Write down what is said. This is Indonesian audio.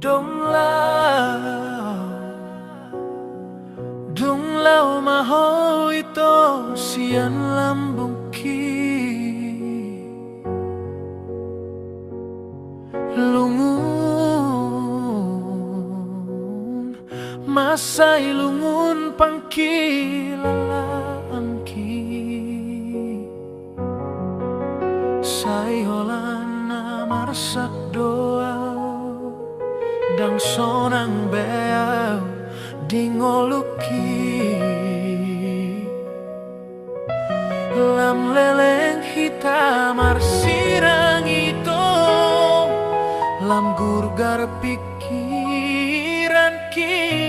Dung lao maho ito sian lambung ki lungun masay lungun pangkilalaan ki sayolan na marasak doa dang sonang beaw dingoluki lam leleng hitam arsirang itu lam gurgar pikiran ki